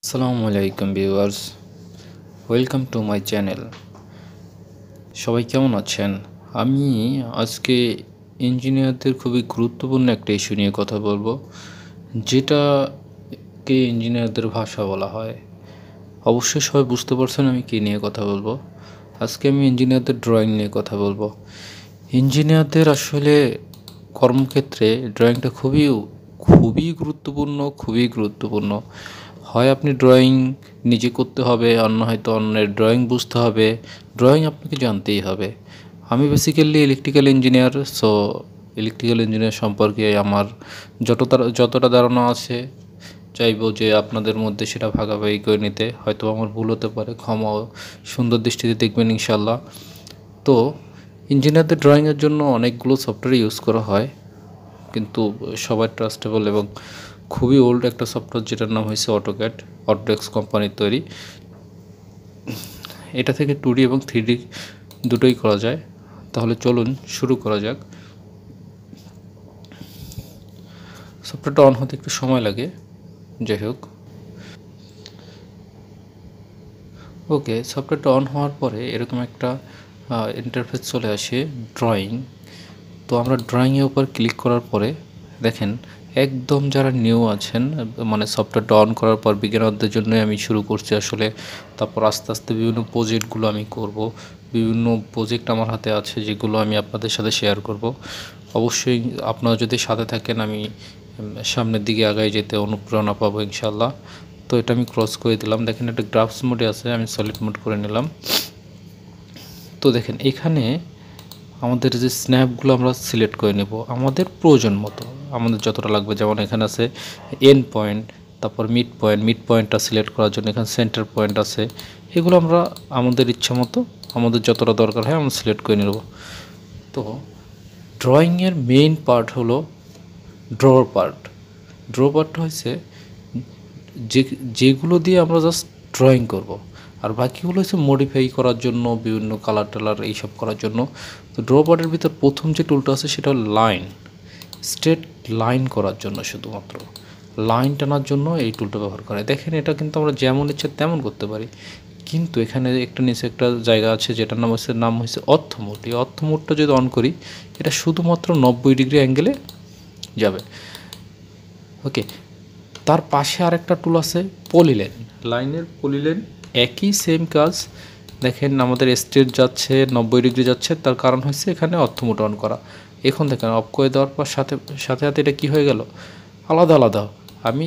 আসসালামু আলাইকুম viewers, welcome to my channel. সবাই কেমন আছেন? আমি আজকে ইঞ্জিনিয়ারদের খুবই গুরুত্বপূর্ণ একটা ইস্যু নিয়ে কথা বলবো, যেটাকে ইঞ্জিনিয়ারদের ভাষা বলা হয়। অবশ্যই সবাই বুঝতে পারছেন আমি কী নিয়ে কথা বলবো। আজকে আমি ইঞ্জিনিয়ারদের ড্রয়িং নিয়ে কথা বলবো। ইঞ্জিনিয়ারদের আসলে কর্মক্ষেত্রে ড্রয়িংটা খুবই গুরুত্বপূর্ণ। হয় আপনি ড্রয়িং নিজে করতে হবে, হয়তো অন্যের ড্রয়িং বুঝতে হবে, ড্রয়িং আপনাকে জানতেই হবে। আমি basically electrical engineer, so electrical engineer সম্পর্কে আমার যতটা ধারণা আছে চাইবো যে আপনাদের মধ্যে সেটা ভাগাভাগি করে নিতে। হয়তো আমার ভুল হতে পারে, ক্ষমা সুন্দর দৃষ্টিতে দেখবেন ইনশাল্লাহ। তো ইঞ্জিনিয়ারদের ড্রয়িংয়ের জন্য অনেকগুলো সফটওয়্যার ইউজ করা হয়, কিন্তু সবাই ট্রাস্টেবল এবং খুবই ওল্ড একটা সফটওয়্যার, যেটার নাম হয়েছে অটোডেস্ক কোম্পানির তৈরি। এটা থেকে 2D এবং 3D দুটোই করা যায়। তাহলে চলুন শুরু করা যাক। সফটওয়্যারটা অন হতে একটু সময় লাগে, যাই হোক। ওকে, সফটওয়্যারটা অন হওয়ার পরে এরকম একটা ইন্টারফেস চলে আসে, ড্রয়িং। তো আমরা ড্রয়িংয়ের উপর ক্লিক করার পরে দেখেন, একদম যারা নিউ আছেন, মানে সফটওয়্যারটা অন করার পর বিগিনারদের জন্যই আমি শুরু করছি আসলে। তারপর আস্তে আস্তে বিভিন্ন প্রজেক্টগুলো আমি করব, বিভিন্ন প্রজেক্ট আমার হাতে আছে যেগুলো আমি আপনাদের সাথে শেয়ার করব। অবশ্যই আপনারা যদি সাথে থাকেন আমি সামনের দিকে আগায় যেতে অনুপ্রেরণা পাবো ইনশাল্লাহ। তো এটা আমি ক্রস করে দিলাম। দেখেন এটা গ্রাফস মোডে আছে, আমি সলিড মোড করে নিলাম। তো দেখেন এখানে আমাদের যে স্ন্যাপগুলো আমরা সিলেক্ট করে নেব আমাদের প্রয়োজন মতো, আমাদের যতটা লাগবে। যেমন এখানে আছে এন্ড পয়েন্ট, তারপর মিড পয়েন্টটা সিলেক্ট করার জন্য এখানে সেন্টার পয়েন্ট আছে। এগুলো আমরা আমাদের ইচ্ছা মতো আমাদের যতটা দরকার হয় আমরা সিলেক্ট করে নেব। তো ড্রয়িংয়ের মেইন পার্ট হলো ড্র পার্টটা হচ্ছে যেগুলো দিয়ে আমরা জাস্ট ড্রয়িং করব, আর বাকিগুলো হচ্ছে মডিফাই করার জন্য, বিভিন্ন কালার টালার এইসব করার জন্য। তো ড্র পার্টের ভিতর প্রথম যে টুলটা আছে সেটা হলো স্ট্রেট লাইন করার জন্য, শুধুমাত্র লাইন টানার জন্য এই টুলটা ব্যবহার করে। দেখেন এটা কিন্তু আমরা যেমন ইচ্ছে তেমন করতে পারি, কিন্তু এখানে একটা নিচে একটা জায়গা আছে যেটার নাম হচ্ছে অর্থ মোড। এই অর্থ মোডটা যদি অন করি, এটা শুধুমাত্র 90 ডিগ্রি অ্যাঙ্গেলে যাবে। ওকে, তার পাশে আরেকটা টুল আছে লাইনের পলিলেন, একই সেম কাজ। দেখেন আমাদের স্ট্রেট যাচ্ছে, 90 ডিগ্রি যাচ্ছে, তার কারণ হচ্ছে এখানে অর্থমোড অন করা। এখন দেখেন অফ করে দেওয়ার পর সাথে সাথে এটা কী হয়ে গেল, আলাদা। আমি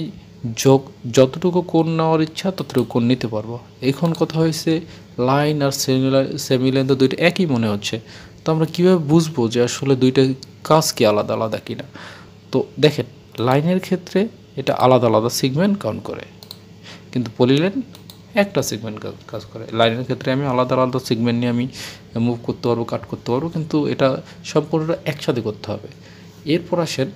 যতটুকু কোণ নেওয়ার ইচ্ছা ততটুকু কোণ নিতে পারবো। এখন কথা হয়েছে লাইন আর সেমিলাইন তো দুইটা একই মনে হচ্ছে। তো আমরা কীভাবে বুঝবো যে আসলে দুইটা কাজ কি আলাদা কিনা? তো দেখেন লাইনের ক্ষেত্রে এটা আলাদা সেগমেন্ট কাউন্ট করে, কিন্তু পলিলাইন একটা সেগমেন্ট কাজ করে। লাইনের ক্ষেত্রে আমি আলাদা সেগমেন্ট নিয়ে আমি মুভ করতে পারবো, কাট করতে পারবো, কিন্তু এটা সম্পূর্ণটা একসাথে করতে হবে। এরপর আসেন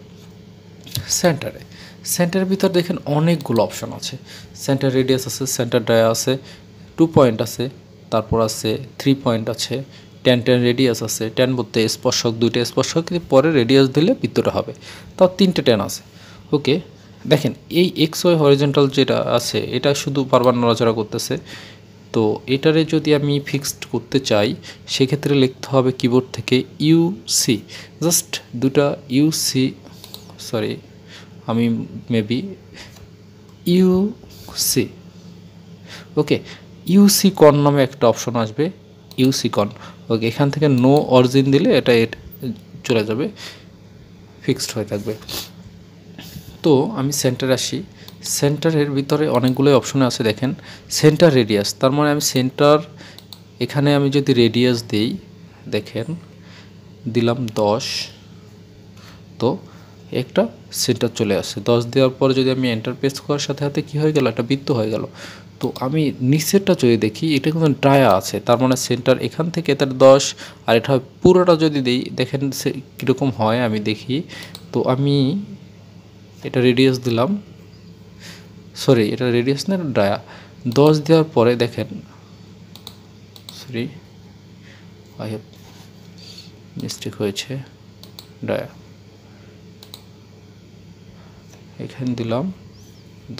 সেন্টারের ভিতর দেখেন অনেকগুলো অপশন আছে। সেন্টার রেডিয়াস আছে, সেন্টার ডায়া আছে, 2 পয়েন্ট আছে, তারপর আছে 3 পয়েন্ট আছে, 10 রেডিয়াস আছে। 10 বলতে স্পর্শক, দুইটা স্পর্শক পরে রেডিয়াস দিলে বৃত্তটা হবে। তাও 3টে 10 আছে। ওকে, দেখেন এই এক্স ওয়াই হরিজন্টাল যেটা আছে এটা শুধু বারবার নড়াচড়া করতেছে। তো এটারে যদি আমি ফিক্সড করতে চাই, সেক্ষেত্রে লিখতে হবে কিবোর্ড থেকে ইউসি, জাস্ট দুটা ইউসি, সরি আমি মেবি ইউসি। ওকে, ইউসি কন নামে একটা অপশন আসবে, ইউসি কন। ওকে, এখান থেকে নো অরিজিন দিলে এটা চলে যাবে, ফিক্সড হয়ে থাকবে। তো আমি সেন্টার আসি। সেন্টারের ভিতরে অনেকগুলোই অপশন আছে। দেখেন সেন্টার রেডিয়াস, তার মানে আমি সেন্টার, এখানে আমি যদি রেডিয়াস দিই, দেখেন দিলাম 10, তো একটা সেন্টার চলে আসে। 10 দেওয়ার পরে যদি আমি এন্টার প্রেস করার সাথে সাথে কী হয়ে গেল, একটা বৃত্ত হয়ে গেল। তো আমি নিচেরটা যদি দেখি, এটা কিন্তু ডায়া আছে, তার মানে সেন্টার এখান থেকে তার 10, আর এটা পুরোটা যদি দিই, দেখেন সে কীরকম হয় আমি দেখি। তো আমি এটা রেডিয়াস দিলাম, সরি এটা রেডিয়াস না, ডায়া। 10 দেওয়ার পরে দেখেন, সরি আই হ্যাভ মিস্টেক হয়েছে, ডায়া এখানে দিলাম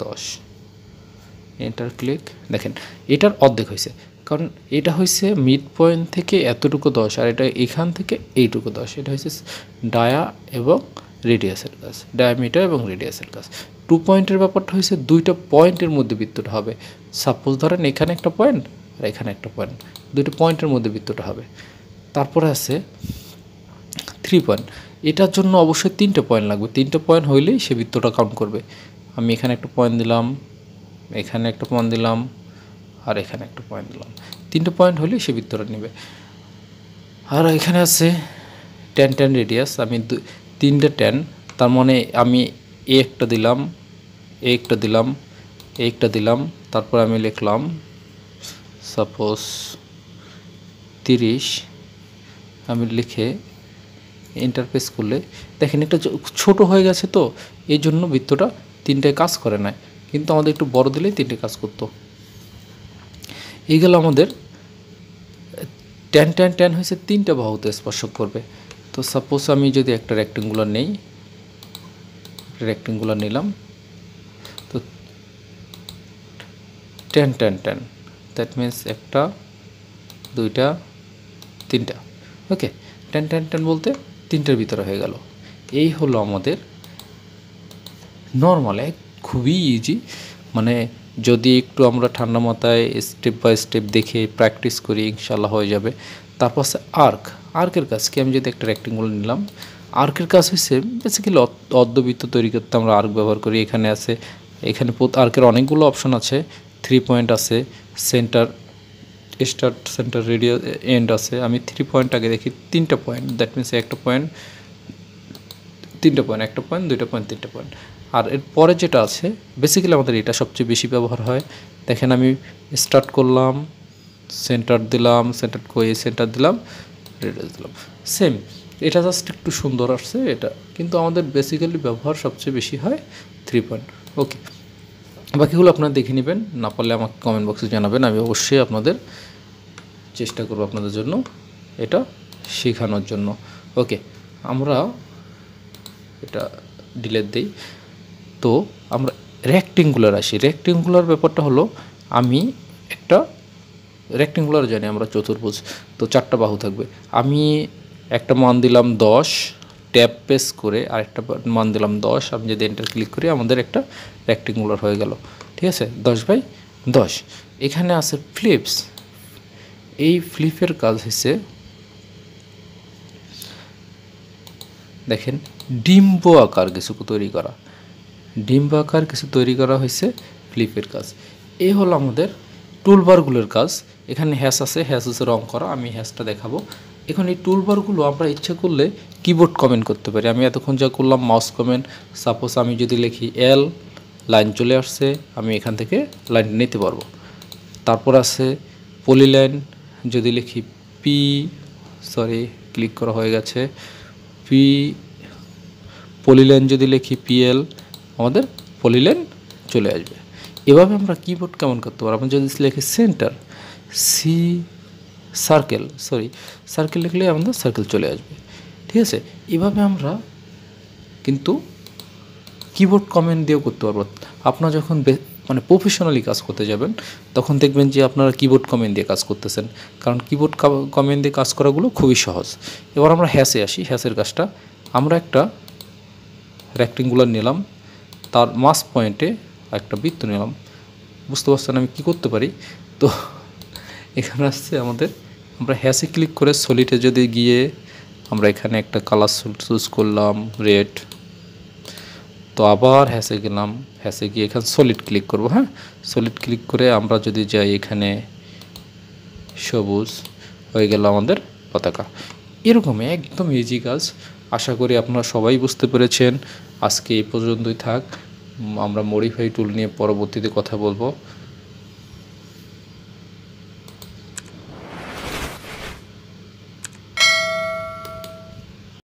10। এন্টার ক্লিক, দেখেন এটার অর্ধেক হয়েছে, কারণ এটা হয়েছে মিড পয়েন্ট থেকে এতটুকু 10 আর এটা এখান থেকে এইটুকু 10। এটা হচ্ছে ডায়া এবং রেডিয়াসের কাজ, ডায়ামিটার এবং রেডিয়াসের কাজ। 2 পয়েন্টের ব্যাপারটা হয়েছে দুইটা পয়েন্টের মধ্যে বৃত্তটা হবে। সাপোজ ধরেন এখানে একটা পয়েন্ট আর এখানে একটা পয়েন্ট, দুইটা পয়েন্টের মধ্যে বৃত্তটা হবে। তারপরে আছে 3 পয়েন্ট, এটার জন্য অবশ্যই 3টে পয়েন্ট লাগবে, 3টে পয়েন্ট হইলেই সে বৃত্তটা কাউন্ট করবে। আমি এখানে একটা পয়েন্ট দিলাম, এখানে একটা পয়েন্ট দিলাম আর এখানে একটা পয়েন্ট দিলাম, 3টে পয়েন্ট হলেই সে বৃত্তটা নেবে। আর এখানে আছে 10 রেডিয়াস, আমি 3টে 10, তার মানে আমি এ একটা দিলাম, এ একটা দিলাম, এ একটা দিলাম, তারপর আমি লিখলাম সাপোজ 30, আমি লিখে ইন্টারফেস করলে দেখেন একটা ছোট হয়ে গেছে, তো এই জন্য বৃত্তটা 3টায় কাজ করে না, কিন্তু আমাদের একটু বড় দিলেই 3টে কাজ করতো। এই গেল আমাদের 10 হয়েছে 3টে বাহুতে স্পর্শক করবে। তো সাপোজ আমি যদি একটা রেক্টেঙ্গুলার নেই, রেক্টেঙ্গুলার নিলাম, তো 10 দ্যাট মিনস একটা, দুইটা, 3টা। ওকে, 10 বলতে 3টার ভিতরে হয়ে গেল। এই হলো আমাদের নর্মাল, খুবই ইজি, মানে যদি একটু আমরা ঠান্ডা মাথায় স্টেপ বাই স্টেপ দেখে প্র্যাকটিস করি ইনশাল্লাহ হয়ে যাবে। তারপর আছে আর্কের কাজ কি, আমি যদি একটা রেক্টেঙ্গুলার নিলাম, আর্কের কাজ হচ্ছে বেসিক্যালি অর্ধবৃত্ত তৈরি করতে আমরা আর্ক ব্যবহার করি। এখানে আছে, এখানে আর্কের অনেকগুলো অপশন আছে, 3 পয়েন্ট আছে, centre, start, centre, radius, end আছে। আমি 3 পয়েন্ট আগে দেখি, 3টা পয়েন্ট, দ্যাট মিনস একটা পয়েন্ট, 3টা পয়েন্ট, একটা পয়েন্ট, 2টা পয়েন্ট, 3টা পয়েন্ট। আর এর পরে যেটা আছে বেসিক্যালি আমাদের এটা সবচেয়ে বেশি ব্যবহার হয়। দেখেন আমি স্টার্ট করলাম, সেন্টার দিলাম, সেন্টার করে সেন্টার দিলাম, রেডিয়াস দিলাম, সেম। এটা জাস্ট একটু সুন্দর আসছে এটা, কিন্তু আমাদের বেসিক্যালি ব্যবহার সবচেয়ে বেশি হয় 3 পয়েন্ট। ওকে, বাকিগুলো আপনারা দেখে নেবেন, না পারলে আমাকে কমেন্ট বক্সে জানাবেন, আমি অবশ্যই আপনাদের চেষ্টা করব আপনাদের জন্য এটা শেখানোর জন্য। ওকে, আমরা এটা ডিলেট দেই। তো আমরা রেক্টেঙ্গুলার আসি। রেক্টেঙ্গুলার ব্যাপারটা হলো, আমি একটা রেক্টেঙ্গুলার জানি আমরা চতুর্ভুজ, তো 4টা বাহু থাকবে। আমি একটা মান দিলাম 10, ট্যাব প্রেস করে আরেকটা মান দিলাম 10, আমি যদি এন্টার ক্লিক করি আমাদের একটা রেক্টেঙ্গুলার হয়ে গেল। ঠিক আছে, 10/10। এখানে আছে ফ্লিপস। এই ফ্লিপের কাজ হচ্ছে, দেখেন ডিম্ব আকার কিছু তৈরি করা, ডিম্ব আকার কিছু তৈরি করা হয়েছে ফ্লিপের কাজ। এই হলো আমাদের টুলবারগুলোর কাজ। এখানে হ্যাশ আছে, হ্যাশ হচ্ছে রং করা, আমি হ্যাশটা দেখাবো। এখন এই টুলবারগুলো আমরা ইচ্ছা করলে কিবোর্ড কমেন্ট করতে পারি। আমি এতক্ষণ যা করলাম মাউস কমেন্ট। সাপোজ আমি যদি লিখি এল, লাইন চলে আসছে, আমি এখান থেকে লাইন নিতে পারবো। তারপর আছে পলিলাইন, যদি লিখি পি, সরি ক্লিক করা হয়ে গেছে, পি, পলিলাইন যদি লিখি পিএল, আমাদের পলিলাইন চলে আসবে। এভাবে আমরা কিবোর্ড কেমন করতে পারবো। আমরা যদি লিখি সেন্টার, সি, সার্কেল, সার্কেল লিখলে আমাদের সার্কেল চলে আসবে। ঠিক আছে, এভাবে আমরা কিন্তু কিবোর্ড কমেন্ট দিয়েও করতে পারবো। আপনারা যখন মানে প্রফেশনালি কাজ করতে যাবেন তখন দেখবেন যে আপনারা কিবোর্ড কমেন্ট দিয়ে কাজ করতেছেন, কারণ কিবোর্ড কমেন্ট দিয়ে কাজ করাগুলো খুবই সহজ। এবার আমরা হ্যাশে আসি। হ্যাশের কাজটা, আমরা একটা রেক্টেঙ্গুলার নিলাম, তার মাস পয়েন্টে একটা বৃত্ত নিলাম। বুঝতে পারছেন আমি কি করতে পারি? তো এখানে আসছে আমাদের, আমরা হ্যাশে ক্লিক করে সলিডে যদি গিয়ে আমরা এখানে একটা কালার চুজ করলাম রেড, তো আবার হ্যাশে গেলাম, হ্যাশে গিয়ে এখানে সলিড ক্লিক করব। হ্যাঁ, সলিড ক্লিক করে আমরা যদি যাই এখানে সবুজ, হয়ে গেল আমাদের পতাকা। এরকমই একদম ইজি কাজ। আশা করি আপনারা সবাই বুঝতে পেরেছেন। আজকে এই পর্যন্তই থাক, আমরা মডিফাই টুল নিয়ে পরবর্তীতে কথা বলবো।